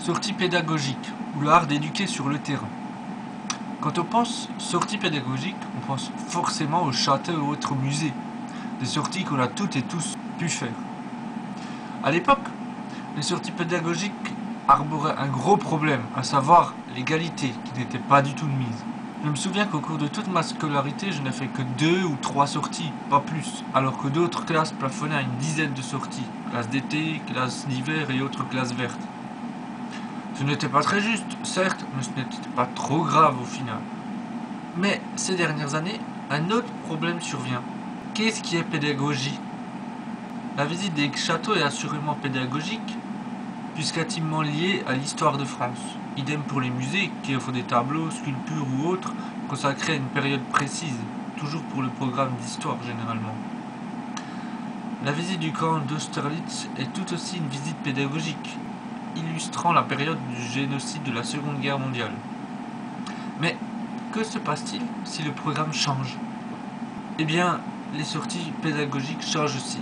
Sortie pédagogique, ou l'art d'éduquer sur le terrain. Quand on pense sortie pédagogique, on pense forcément aux châteaux ou autres musées, des sorties qu'on a toutes et tous pu faire. À l'époque, les sorties pédagogiques arboraient un gros problème, à savoir l'égalité, qui n'était pas du tout de mise. Je me souviens qu'au cours de toute ma scolarité, je n'ai fait que 2 ou 3 sorties, pas plus, alors que d'autres classes plafonnaient à une dizaine de sorties, classe d'été, classe d'hiver et autres classes vertes. Ce n'était pas très juste, certes, mais ce n'était pas trop grave au final. Mais ces dernières années, un autre problème survient. Qu'est-ce qui est pédagogie? La visite des châteaux est assurément pédagogique, puisqu'intimement liée à l'histoire de France. Idem pour les musées, qui offrent des tableaux, sculptures ou autres, consacrés à une période précise, toujours pour le programme d'histoire généralement. La visite du camp d'Austerlitz est tout aussi une visite pédagogique, illustrant la période du génocide de la Seconde Guerre mondiale. Mais que se passe-t-il si le programme change? Eh bien, les sorties pédagogiques changent aussi.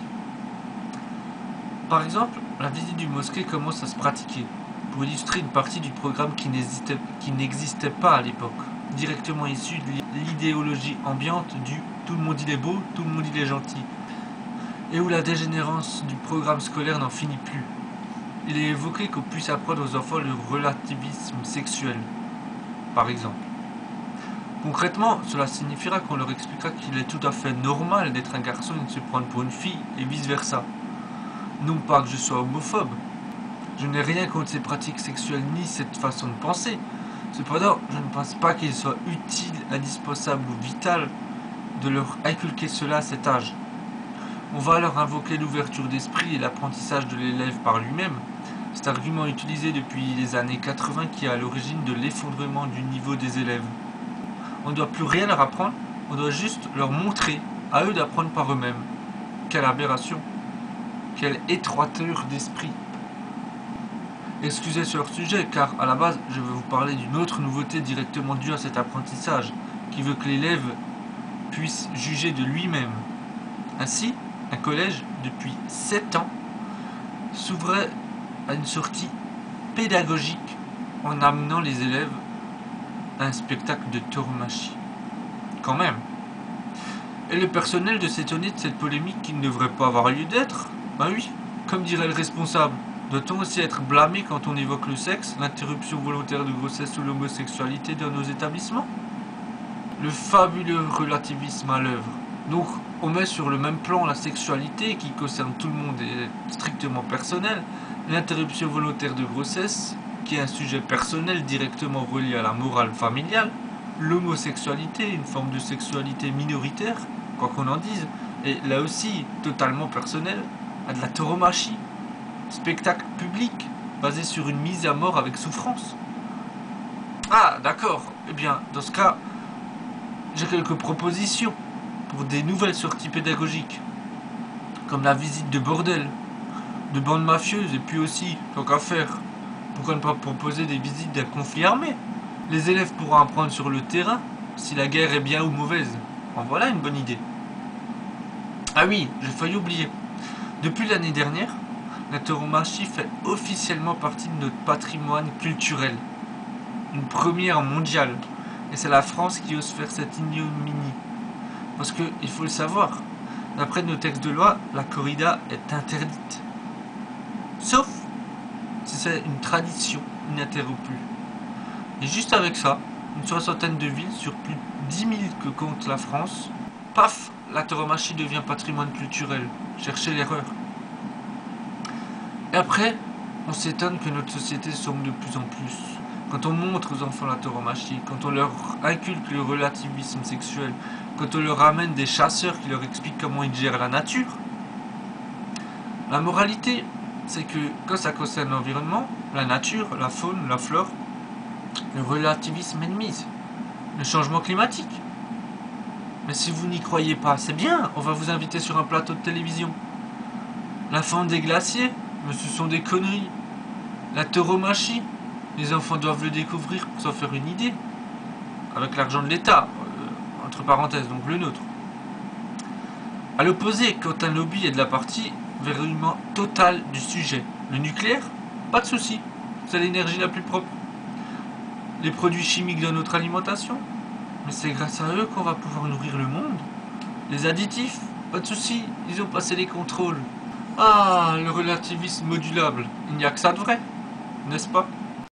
Par exemple, la visite du mosquée commence à se pratiquer, pour illustrer une partie du programme qui n'existait pas à l'époque, directement issue de l'idéologie ambiante du « tout le monde il est beau, tout le monde il est gentil », et où la dégénérance du programme scolaire n'en finit plus. Il est évoqué qu'on puisse apprendre aux enfants le relativisme sexuel, par exemple. Concrètement, cela signifiera qu'on leur expliquera qu'il est tout à fait normal d'être un garçon et de se prendre pour une fille, et vice-versa. Non pas que je sois homophobe, je n'ai rien contre ces pratiques sexuelles ni cette façon de penser. Cependant, je ne pense pas qu'il soit utile, indispensable ou vital de leur inculquer cela à cet âge. On va alors invoquer l'ouverture d'esprit et l'apprentissage de l'élève par lui-même. Cet argument utilisé depuis les années 80 qui est à l'origine de l'effondrement du niveau des élèves. On ne doit plus rien leur apprendre, on doit juste leur montrer, à eux d'apprendre par eux-mêmes. Quelle aberration, quelle étroiteur d'esprit. Excusez sur le sujet, car à la base, je vais vous parler d'une autre nouveauté directement due à cet apprentissage, qui veut que l'élève puisse juger de lui-même. Ainsi, un collège, depuis 7 ans, s'ouvrait à une sortie pédagogique en amenant les élèves à un spectacle de tauromachie. Quand même. Et le personnel de s'étonner de cette polémique qui ne devrait pas avoir lieu d'être? Ben oui, comme dirait le responsable. Doit-on aussi être blâmé quand on évoque le sexe, l'interruption volontaire de grossesse ou l'homosexualité dans nos établissements? Le fabuleux relativisme à l'œuvre. Donc, on met sur le même plan la sexualité qui concerne tout le monde et est strictement personnelle, l'interruption volontaire de grossesse, qui est un sujet personnel directement relié à la morale familiale, l'homosexualité, une forme de sexualité minoritaire, quoi qu'on en dise, et là aussi totalement personnel, à de la tauromachie, spectacle public basé sur une mise à mort avec souffrance. Ah, d'accord, eh bien, dans ce cas, j'ai quelques propositions pour des nouvelles sorties pédagogiques, comme la visite de bordels, de bandes mafieuses, et puis aussi, tant qu'à faire, pourquoi ne pas proposer des visites d'un conflit armé? Les élèves pourront apprendre sur le terrain si la guerre est bien ou mauvaise. En voilà une bonne idée. Ah oui, j'ai failli oublier. Depuis l'année dernière, la tauromachie fait officiellement partie de notre patrimoine culturel. Une première mondiale. Et c'est la France qui ose faire cette ignominie. Parce que, il faut le savoir, d'après nos textes de loi, la corrida est interdite. Sauf si c'est une tradition ininterrompue. Et juste avec ça, une soixantaine de villes sur plus de 10 000 que compte la France, paf, la tauromachie devient patrimoine culturel. Cherchez l'erreur. Et après, on s'étonne que notre société sombre de plus en plus. Quand on montre aux enfants la tauromachie, quand on leur inculque le relativisme sexuel, quand on leur ramène des chasseurs qui leur expliquent comment ils gèrent la nature. La moralité, c'est que quand ça concerne l'environnement, la nature, la faune, la flore, le relativisme est de mise. Le changement climatique. Mais si vous n'y croyez pas, c'est bien, on va vous inviter sur un plateau de télévision. La fonte des glaciers, mais ce sont des conneries. La tauromachie, les enfants doivent le découvrir pour s'en faire une idée. Avec l'argent de l'État, entre parenthèses, donc le nôtre. A l'opposé, quand un lobby est de la partie, verrouillement total du sujet. Le nucléaire, pas de souci. C'est l'énergie la plus propre. Les produits chimiques de notre alimentation. Mais c'est grâce à eux qu'on va pouvoir nourrir le monde. Les additifs, pas de souci, ils ont passé les contrôles. Ah, le relativisme modulable, il n'y a que ça de vrai, n'est-ce pas?